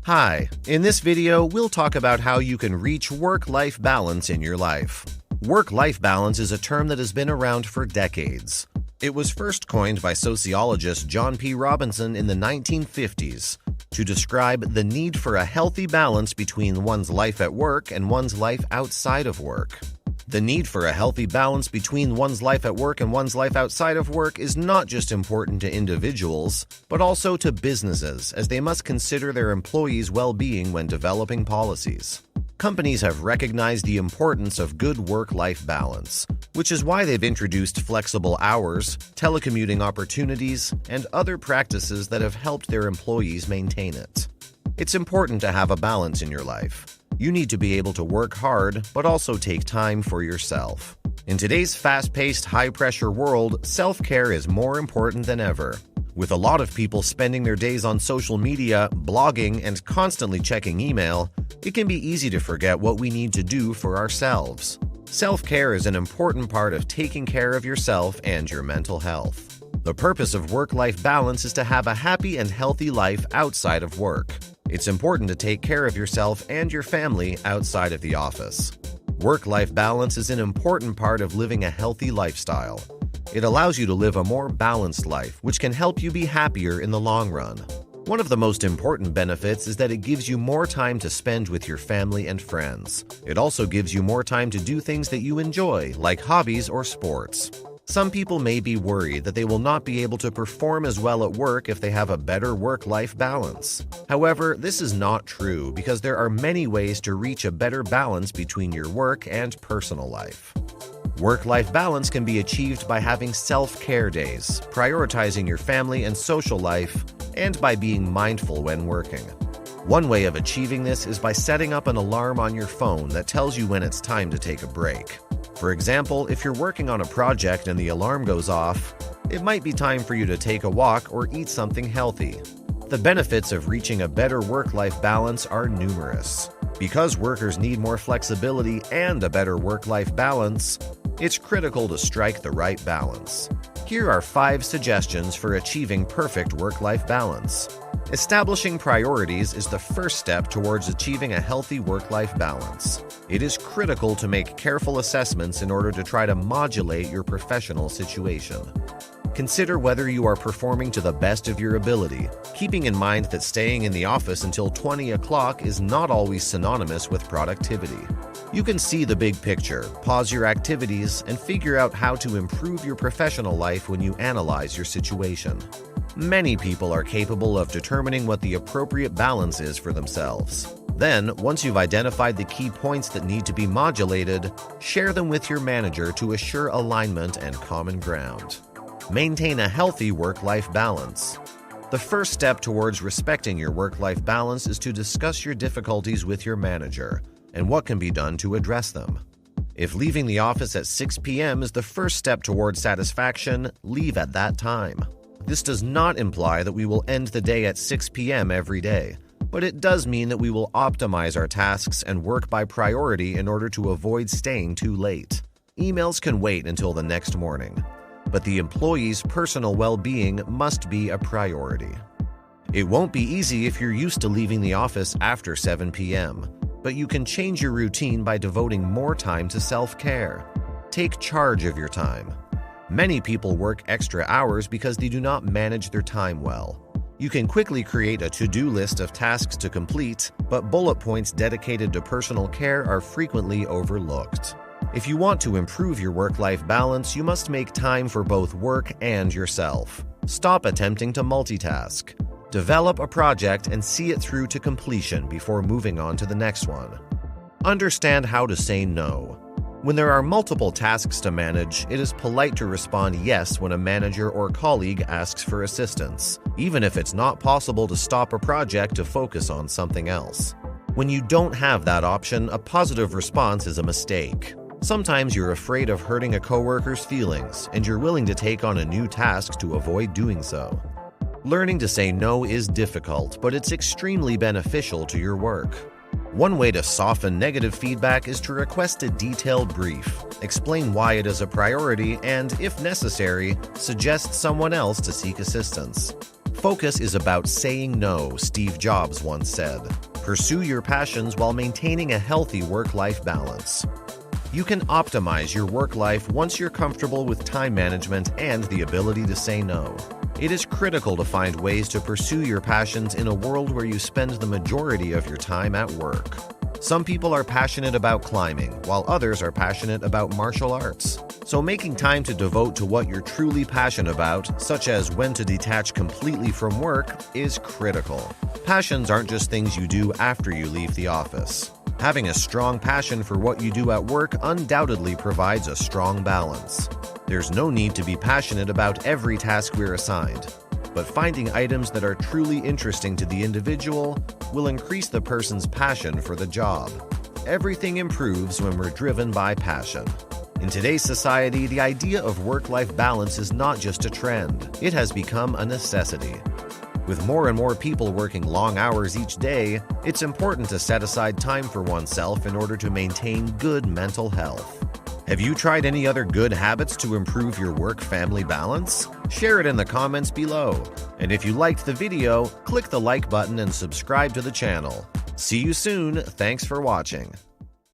Hi, in this video, we'll talk about how you can reach work-life balance in your life. Work-life balance is a term that has been around for decades. It was first coined by sociologist John P. Robinson in the 1950s to describe the need for a healthy balance between one's life at work and one's life outside of work. The need for a healthy balance between one's life at work and one's life outside of work is not just important to individuals, but also to businesses, as they must consider their employees' well-being when developing policies. Companies have recognized the importance of good work-life balance, which is why they've introduced flexible hours, telecommuting opportunities, and other practices that have helped their employees maintain it. It's important to have a balance in your life. You need to be able to work hard, but also take time for yourself. In today's fast-paced, high-pressure world, self-care is more important than ever. With a lot of people spending their days on social media, blogging, and constantly checking email, it can be easy to forget what we need to do for ourselves. Self-care is an important part of taking care of yourself and your mental health. The purpose of work-life balance is to have a happy and healthy life outside of work. It's important to take care of yourself and your family outside of the office. Work-life balance is an important part of living a healthy lifestyle. It allows you to live a more balanced life, which can help you be happier in the long run. One of the most important benefits is that it gives you more time to spend with your family and friends. It also gives you more time to do things that you enjoy, like hobbies or sports. Some people may be worried that they will not be able to perform as well at work if they have a better work-life balance. However, this is not true because there are many ways to reach a better balance between your work and personal life. Work-life balance can be achieved by having self-care days, prioritizing your family and social life, and by being mindful when working. One way of achieving this is by setting up an alarm on your phone that tells you when it's time to take a break. For example, if you're working on a project and the alarm goes off, it might be time for you to take a walk or eat something healthy. The benefits of reaching a better work-life balance are numerous. Because workers need more flexibility and a better work-life balance, it's critical to strike the right balance. Here are 5 suggestions for achieving perfect work-life balance. Establishing priorities is the first step towards achieving a healthy work-life balance. It is critical to make careful assessments in order to try to modulate your professional situation. Consider whether you are performing to the best of your ability, keeping in mind that staying in the office until 20 o'clock is not always synonymous with productivity. You can see the big picture, pause your activities, and figure out how to improve your professional life when you analyze your situation. Many people are capable of determining what the appropriate balance is for themselves. Then, once you've identified the key points that need to be modulated, share them with your manager to assure alignment and common ground. Maintain a healthy work-life balance. The first step towards respecting your work-life balance is to discuss your difficulties with your manager and what can be done to address them. If leaving the office at 6 p.m. is the first step towards satisfaction, leave at that time. This does not imply that we will end the day at 6 p.m. every day, but it does mean that we will optimize our tasks and work by priority in order to avoid staying too late. Emails can wait until the next morning, but the employee's personal well-being must be a priority. It won't be easy if you're used to leaving the office after 7 p.m., but you can change your routine by devoting more time to self-care. Take charge of your time. Many people work extra hours because they do not manage their time well. You can quickly create a to-do list of tasks to complete, but bullet points dedicated to personal care are frequently overlooked. If you want to improve your work-life balance, you must make time for both work and yourself. Stop attempting to multitask. Develop a project and see it through to completion before moving on to the next one. Understand how to say no. When there are multiple tasks to manage, it is polite to respond yes when a manager or colleague asks for assistance, even if it's not possible to stop a project to focus on something else. When you don't have that option, a positive response is a mistake. Sometimes you're afraid of hurting a coworker's feelings, and you're willing to take on a new task to avoid doing so. Learning to say no is difficult, but it's extremely beneficial to your work. One way to soften negative feedback is to request a detailed brief, explain why it is a priority, and, if necessary, suggest someone else to seek assistance. Focus is about saying no, Steve Jobs once said. Pursue your passions while maintaining a healthy work-life balance. You can optimize your work life once you're comfortable with time management and the ability to say no. It is critical to find ways to pursue your passions in a world where you spend the majority of your time at work. Some people are passionate about climbing, while others are passionate about martial arts. So making time to devote to what you're truly passionate about, such as when to detach completely from work, is critical. Passions aren't just things you do after you leave the office. Having a strong passion for what you do at work undoubtedly provides a strong balance. There's no need to be passionate about every task we're assigned, but finding items that are truly interesting to the individual will increase the person's passion for the job. Everything improves when we're driven by passion. In today's society, the idea of work-life balance is not just a trend, it has become a necessity. With more and more people working long hours each day, it's important to set aside time for oneself in order to maintain good mental health. Have you tried any other good habits to improve your work-family balance? Share it in the comments below. And if you liked the video, click the like button and subscribe to the channel. See you soon. Thanks for watching.